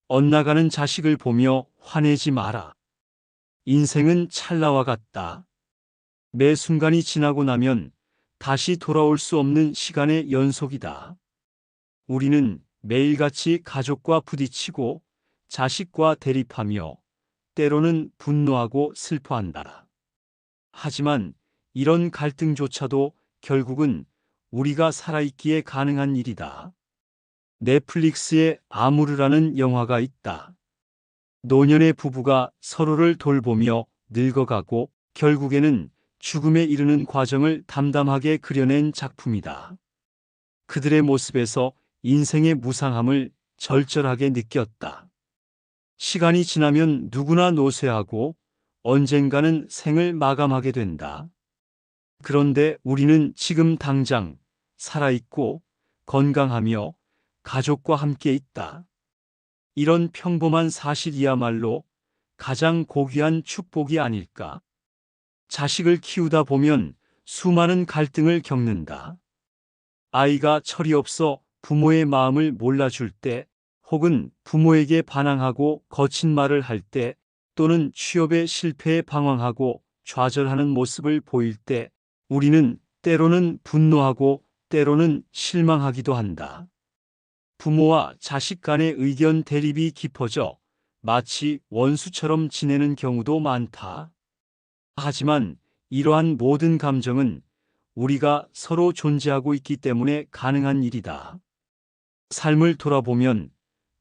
엇나가는 자식을 보며 화내지 마라. 인생은 찰나와 같다. 매 순간이 지나고 나면 다시 돌아올 수 없는 시간의 연속이다. 우리는 매일같이 가족과 부딪히고 자식과 대립하며 때로는 분노하고 슬퍼한다. 하지만 이런 갈등조차도 결국은 우리가 살아있기에 가능한 일이다. 넷플릭스에 아무르라는 영화가 있다. 노년의 부부가 서로를 돌보며 늙어가고 결국에는 죽음에 이르는 과정을 담담하게 그려낸 작품이다. 그들의 모습에서 인생의 무상함을 절절하게 느꼈다. 시간이 지나면 누구나 노쇠하고 언젠가는 생을 마감하게 된다. 그런데 우리는 지금 당장 살아있고 건강하며 가족과 함께 있다. 이런 평범한 사실이야말로 가장 고귀한 축복이 아닐까? 자식을 키우다 보면 수많은 갈등을 겪는다. 아이가 철이 없어 부모의 마음을 몰라줄 때, 혹은 부모에게 반항하고 거친 말을 할 때, 또는 취업의 실패에 방황하고 좌절하는 모습을 보일 때, 우리는 때로는 분노하고 때로는 실망하기도 한다. 부모와 자식 간의 의견 대립이 깊어져 마치 원수처럼 지내는 경우도 많다. 하지만 이러한 모든 감정은 우리가 서로 존재하고 있기 때문에 가능한 일이다. 삶을 돌아보면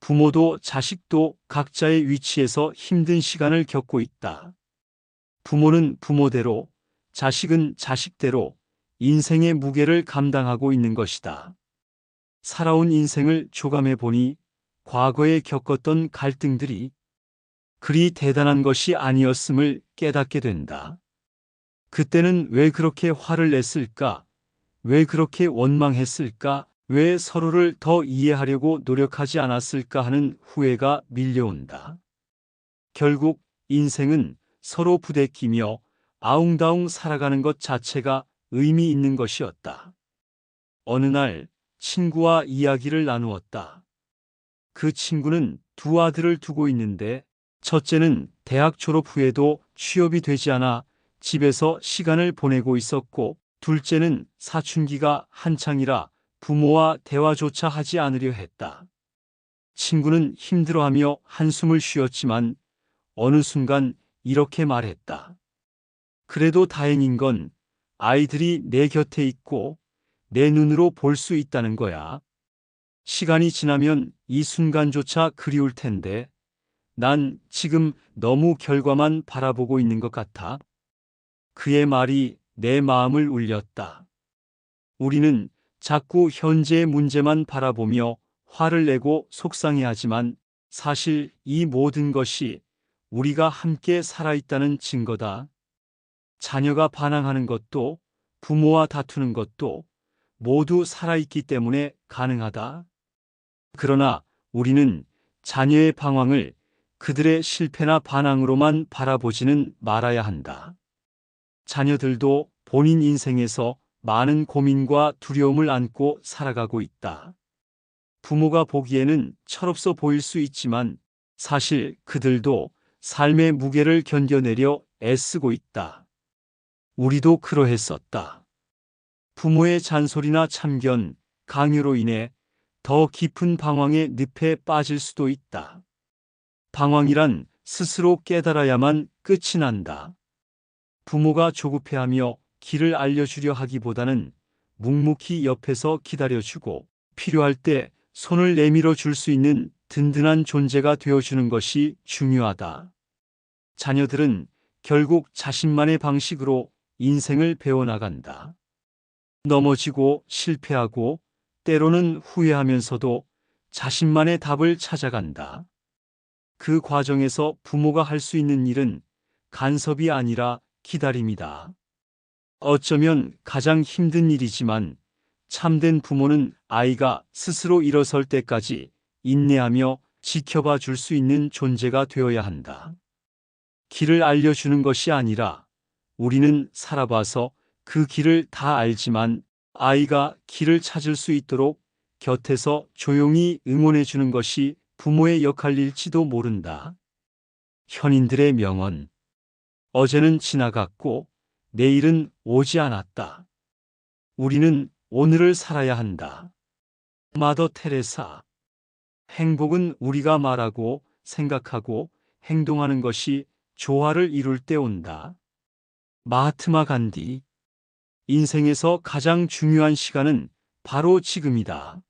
부모도 자식도 각자의 위치에서 힘든 시간을 겪고 있다. 부모는 부모대로, 자식은 자식대로 인생의 무게를 감당하고 있는 것이다. 살아온 인생을 조감해 보니 과거에 겪었던 갈등들이 그리 대단한 것이 아니었음을 깨닫게 된다. 그때는 왜 그렇게 화를 냈을까? 왜 그렇게 원망했을까? 왜 서로를 더 이해하려고 노력하지 않았을까 하는 후회가 밀려온다. 결국 인생은 서로 부대끼며 아웅다웅 살아가는 것 자체가 의미 있는 것이었다. 어느 날 친구와 이야기를 나누었다. 그 친구는 두 아들을 두고 있는데 첫째는 대학 졸업 후에도 취업이 되지 않아 집에서 시간을 보내고 있었고, 둘째는 사춘기가 한창이라 부모와 대화조차 하지 않으려 했다. 친구는 힘들어하며 한숨을 쉬었지만 어느 순간 이렇게 말했다. 그래도 다행인 건 아이들이 내 곁에 있고 내 눈으로 볼 수 있다는 거야. 시간이 지나면 이 순간조차 그리울 텐데 난 지금 너무 결과만 바라보고 있는 것 같아. 그의 말이 내 마음을 울렸다. 우리는 자꾸 현재의 문제만 바라보며 화를 내고 속상해하지만 사실 이 모든 것이 우리가 함께 살아있다는 증거다. 자녀가 반항하는 것도 부모와 다투는 것도 모두 살아있기 때문에 가능하다. 그러나 우리는 자녀의 방황을 그들의 실패나 반항으로만 바라보지는 말아야 한다. 자녀들도 본인 인생에서 많은 고민과 두려움을 안고 살아가고 있다. 부모가 보기에는 철없어 보일 수 있지만 사실 그들도 삶의 무게를 견뎌내려 애쓰고 있다. 우리도 그러했었다. 부모의 잔소리나 참견, 강요로 인해 더 깊은 방황의 늪에 빠질 수도 있다. 방황이란 스스로 깨달아야만 끝이 난다. 부모가 조급해하며 길을 알려주려 하기보다는 묵묵히 옆에서 기다려주고 필요할 때 손을 내밀어 줄 수 있는 든든한 존재가 되어주는 것이 중요하다. 자녀들은 결국 자신만의 방식으로 인생을 배워나간다. 넘어지고 실패하고 때로는 후회하면서도 자신만의 답을 찾아간다. 그 과정에서 부모가 할 수 있는 일은 간섭이 아니라 기다림이다. 어쩌면 가장 힘든 일이지만 참된 부모는 아이가 스스로 일어설 때까지 인내하며 지켜봐 줄 수 있는 존재가 되어야 한다. 길을 알려주는 것이 아니라 우리는 살아봐서 그 길을 다 알지만 아이가 길을 찾을 수 있도록 곁에서 조용히 응원해 주는 것이 부모의 역할일지도 모른다. 현인들의 명언. 어제는 지나갔고 내일은 오지 않았다. 우리는 오늘을 살아야 한다. 마더 테레사. 행복은 우리가 말하고 생각하고 행동하는 것이 조화를 이룰 때 온다. 마하트마 간디. 인생에서 가장 중요한 시간은 바로 지금이다.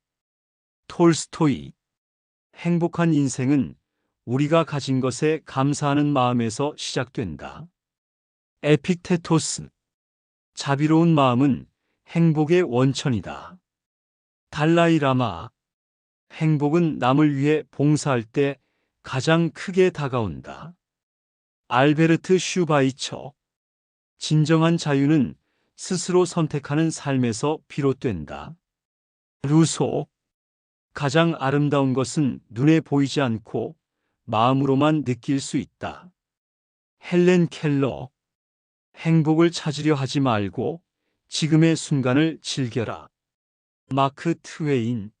톨스토이. 행복한 인생은 우리가 가진 것에 감사하는 마음에서 시작된다. 에픽테토스. 자비로운 마음은 행복의 원천이다. 달라이 라마. 행복은 남을 위해 봉사할 때 가장 크게 다가온다. 알베르트 슈바이처. 진정한 자유는 스스로 선택하는 삶에서 비롯된다. 루소. 가장 아름다운 것은 눈에 보이지 않고 마음으로만 느낄 수 있다. 헬렌 켈러. 행복을 찾으려 하지 말고 지금의 순간을 즐겨라. 마크 트웨인.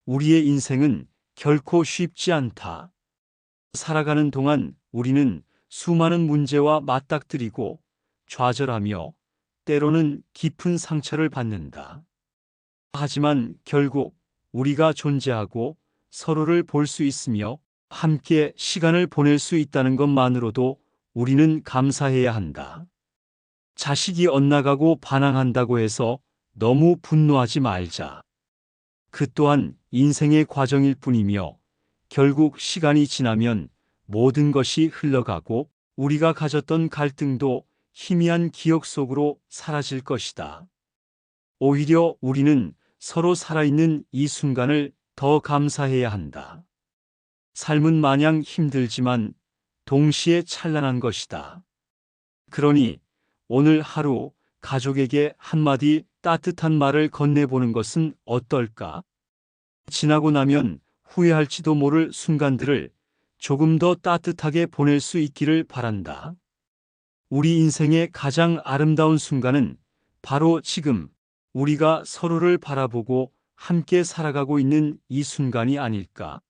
우리의 인생은 결코 쉽지 않다. 살아가는 동안 우리는 수많은 문제와 맞닥뜨리고 좌절하며 때로는 깊은 상처를 받는다. 하지만 결국 우리가 존재하고 서로를 볼 수 있으며 함께 시간을 보낼 수 있다는 것만으로도 우리는 감사해야 한다. 자식이 엇나가고 반항한다고 해서 너무 분노하지 말자. 그 또한 인생의 과정일 뿐이며 결국 시간이 지나면 모든 것이 흘러가고 우리가 가졌던 갈등도 희미한 기억 속으로 사라질 것이다. 오히려 우리는 서로 살아있는 이 순간을 더 감사해야 한다. 삶은 마냥 힘들지만 동시에 찬란한 것이다. 그러니 오늘 하루 가족에게 한마디 따뜻한 말을 건네보는 것은 어떨까? 지나고 나면 후회할지도 모를 순간들을 조금 더 따뜻하게 보낼 수 있기를 바란다. 우리 인생의 가장 아름다운 순간은 바로 지금 우리가 서로를 바라보고 함께 살아가고 있는 이 순간이 아닐까?